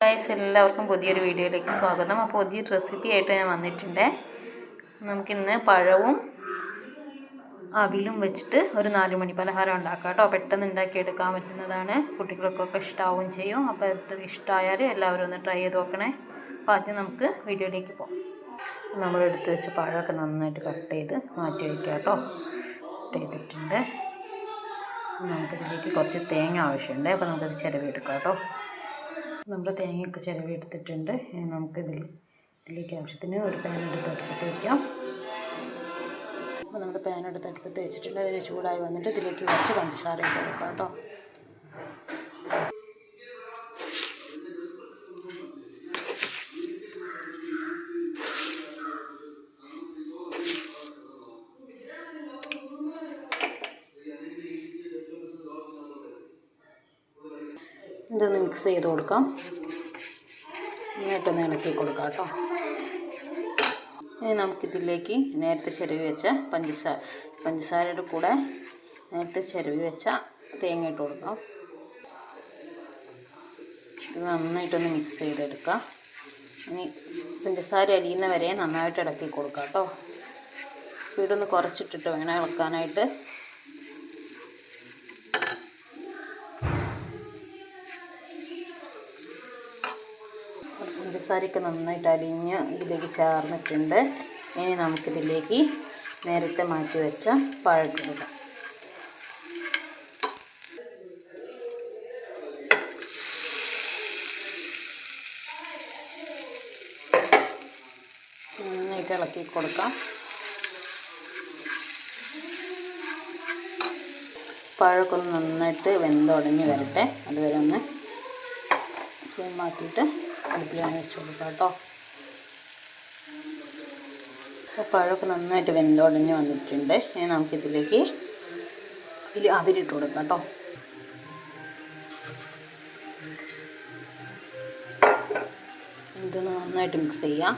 Guys എല്ലാവർക്കും പുതിയൊരു വീഡിയോയിലേക്ക് സ്വാഗതം. അപ്പോൾ പുതിയൊരു റെസിപ്പി ആയിട്ട് ഞാൻ വന്നിട്ടുണ്ട്. നമുക്കിന്ന് പഴവും അവിലും വെച്ചിട്ട് ഒരു 4 മണി പലഹാരം ഉണ്ടാക്കാം കേട്ടോ. പെട്ടെന്ന് ഉണ്ടാക്കിയെടുക്കാൻ പറ്റുന്നതാണ്, കുട്ടികൾക്കൊക്കെ ഇഷ്ടമാവുകയും ചെയ്യും. അപ്പോൾ ഇത് ഇഷ്ടമായാൽ എല്ലാവരും ഒന്ന് ട്രൈ ചെയ്ത് നോക്കണേ. അപ്പോൾ ആദ്യം നമുക്ക് വീഡിയോയിലേക്ക് പോകാം. നമ്മൾ എടുത്ത് വെച്ച പഴമൊക്കെ നന്നായിട്ട് കട്ട് ചെയ്ത് മാറ്റി വയ്ക്കാം കേട്ടോ. കട്ട് ചെയ്തിട്ടുണ്ട്. നമുക്കിതിലേക്ക് കുറച്ച് തേങ്ങ ആവശ്യമുണ്ട്. അപ്പോൾ നമുക്കത് ചിരവിയെടുക്കാം കേട്ടോ. നമ്മൾ തേങ്ങയൊക്കെ ചിരവി എടുത്തിട്ടുണ്ട്. ഇതിലേക്ക് ആവശ്യത്തിന് ഒരു പാൻ എടുത്ത് അടുപ്പത്ത് വയ്ക്കാം. അപ്പോൾ നമ്മുടെ പാൻ എടുത്ത് അടുപ്പത്ത് വെച്ചിട്ടുണ്ട്. അതിന് ചൂടായി വന്നിട്ട് ഇതിലേക്ക് കുറച്ച് പഞ്ചസാര ഇട്ട് കൊടുക്കാം കേട്ടോ. ഇതൊന്ന് മിക്സ് ചെയ്ത് കൊടുക്കാം. നന്നായിട്ടൊന്ന് ഇളക്കി കൊടുക്കാം കേട്ടോ. ഇനി നമുക്കിതിലേക്ക് നേരത്തെ ചിരവി വെച്ച പഞ്ചസാരയുടെ കൂടെ നേരത്തെ ചിരവി വെച്ച തേങ്ങ ഇട്ട് കൊടുക്കാം. ഇത് നന്നായിട്ടൊന്ന് മിക്സ് ചെയ്തെടുക്കാം. ഇനി പഞ്ചസാര അലിയുന്ന വരെ നന്നായിട്ട് ഇളക്കി കൊടുക്കാം കേട്ടോ. സ്പീഡൊന്ന് കുറച്ചിട്ടിട്ട് വേണം ഇളക്കാനായിട്ട്. പഞ്ചസാരയൊക്കെ നന്നായിട്ട് അലിഞ്ഞ് ഇതിലേക്ക് ചേർന്നിട്ടുണ്ട്. ഇനി നമുക്കിതിലേക്ക് നേരത്തെ മാറ്റി വെച്ച പഴം. നന്നായിട്ട് ഇളക്കി കൊടുക്കാം. പഴമൊക്കെ ഒന്ന് നന്നായിട്ട് വെന്തുടഞ്ഞ് വരട്ടെ. അതുവരെ ഒന്ന് ഫ്ലെയിം മാറ്റിയിട്ട് അടുപ്പിലാണ് വെച്ച് കൊടുക്കാം കേട്ടോ. അപ്പോൾ പഴമൊക്കെ നന്നായിട്ട് വെന്തുടഞ്ഞ് വന്നിട്ടുണ്ട്. ഇനി നമുക്കിതിലേക്ക് അവിലിട്ട് കൊടുക്കാം കേട്ടോ. ഇതൊന്ന് നന്നായിട്ട് മിക്സ് ചെയ്യാം.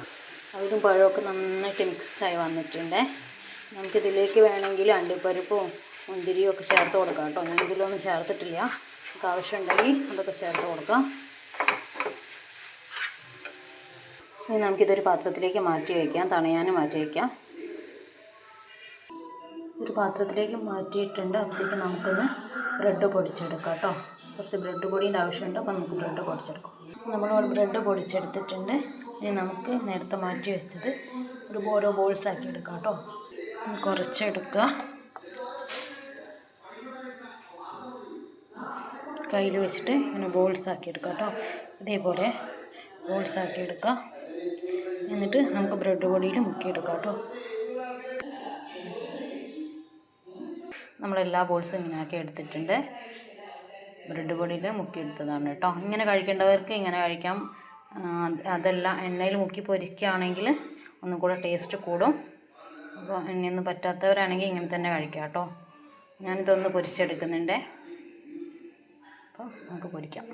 അവിലും പഴമൊക്കെ നന്നായിട്ട് മിക്സായി വന്നിട്ടുണ്ട്. നമുക്കിതിലേക്ക് വേണമെങ്കിൽ അണ്ടിപ്പരിപ്പും മുന്തിരിയും ഒക്കെ ചേർത്ത് കൊടുക്കാം കേട്ടോ. ഞാൻ ഇതിലൊന്നും ചേർത്തിട്ടില്ല. നമുക്ക് ആവശ്യമുണ്ടെങ്കിൽ അതൊക്കെ ചേർത്ത് കൊടുക്കാം. ഇനി നമുക്കിതൊരു പാത്രത്തിലേക്ക് മാറ്റി വയ്ക്കാം, തണയാനും മാറ്റി വയ്ക്കാം. ഒരു പാത്രത്തിലേക്ക് മാറ്റിയിട്ടുണ്ട്. അപ്പോഴത്തേക്ക് നമുക്കൊന്ന് ബ്രെഡ് പൊടിച്ചെടുക്കാം കേട്ടോ. കുറച്ച് ബ്രെഡ് പൊടിയുടെ ആവശ്യമുണ്ട്. അപ്പോൾ നമുക്ക് ബ്രെഡ് പൊടിച്ചെടുക്കാം. നമ്മൾ ബ്രെഡ് പൊടിച്ചെടുത്തിട്ടുണ്ട്. ഇനി നമുക്ക് നേരത്തെ മാറ്റി വെച്ചത് ഓരോ ബോൾസ് ആക്കി എടുക്കാം കേട്ടോ. കുറച്ചെടുക്കുക. കയ്യിൽ വെച്ചിട്ട് ഇങ്ങനെ ബോൾസ് ആക്കി എടുക്കാം കേട്ടോ. ഇതേപോലെ ബോൾസ് ആക്കി എടുക്കുക. എന്നിട്ട് നമുക്ക് ബ്രെഡ് പൊടിയിൽ മുക്കിയെടുക്കാം കേട്ടോ. നമ്മളെല്ലാ ബോൾസും ഇങ്ങനെ ആക്കി എടുത്തിട്ടുണ്ട്. ബ്രെഡ് പൊടിയിൽ മുക്കിയെടുത്തതാണ് കേട്ടോ. ഇങ്ങനെ കഴിക്കേണ്ടവർക്ക് ഇങ്ങനെ കഴിക്കാം. അതല്ല എണ്ണയിൽ മുക്കി പൊരിക്കുകയാണെങ്കിൽ ഒന്നും കൂടെ ടേസ്റ്റ് കൂടും. അപ്പോൾ എണ്ണയൊന്നും പറ്റാത്തവരാണെങ്കിൽ ഇങ്ങനെ തന്നെ കഴിക്കാം കേട്ടോ. ഞാനിതൊന്ന് പൊരിച്ചെടുക്കുന്നുണ്ട്. അപ്പോൾ നമുക്ക് പൊരിക്കാം.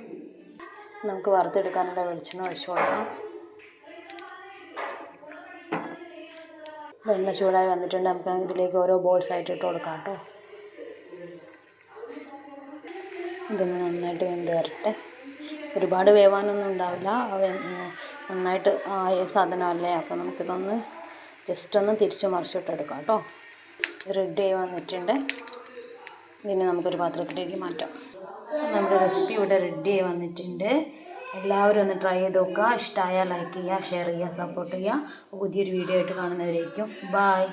നമുക്ക് വറുത്തെടുക്കാനുള്ള വെളിച്ചെണ്ണ ഒഴിച്ചു കൊടുക്കാം. എണ്ണ ചൂടായി വന്നിട്ടുണ്ട്. നമുക്ക് ഇതിലേക്ക് ഓരോ ബോൾസ് ആയിട്ട് ഇട്ട് കൊടുക്കാം കേട്ടോ. ഇതൊന്ന് നന്നായിട്ട് വെന്ത് വരട്ടെ. ഒരുപാട് വേവാനൊന്നും ഉണ്ടാവില്ല. നന്നായിട്ട് ആയ സാധനമല്ലേ. അപ്പോൾ നമുക്കിതൊന്ന് ജസ്റ്റ് ഒന്ന് തിരിച്ച് മറിച്ചിട്ടെടുക്കാം കേട്ടോ. റെഡി ആയി വന്നിട്ടുണ്ട്. ഇതിനെ നമുക്കൊരു പാത്രത്തിലേക്ക് മാറ്റാം. നമ്മുടെ റെസിപ്പി ഇവിടെ റെഡി ആയി വന്നിട്ടുണ്ട്. എല്ലാവരും ഒന്ന് ട്രൈ ചെയ്ത് നോക്കുക. ഇഷ്ടമായാൽ ലൈക്ക് ചെയ്യുക, ഷെയർ ചെയ്യുക, സപ്പോർട്ട് ചെയ്യുക. പുതിയൊരു വീഡിയോ ആയിട്ട് കാണുന്നവരേക്കും ബൈ.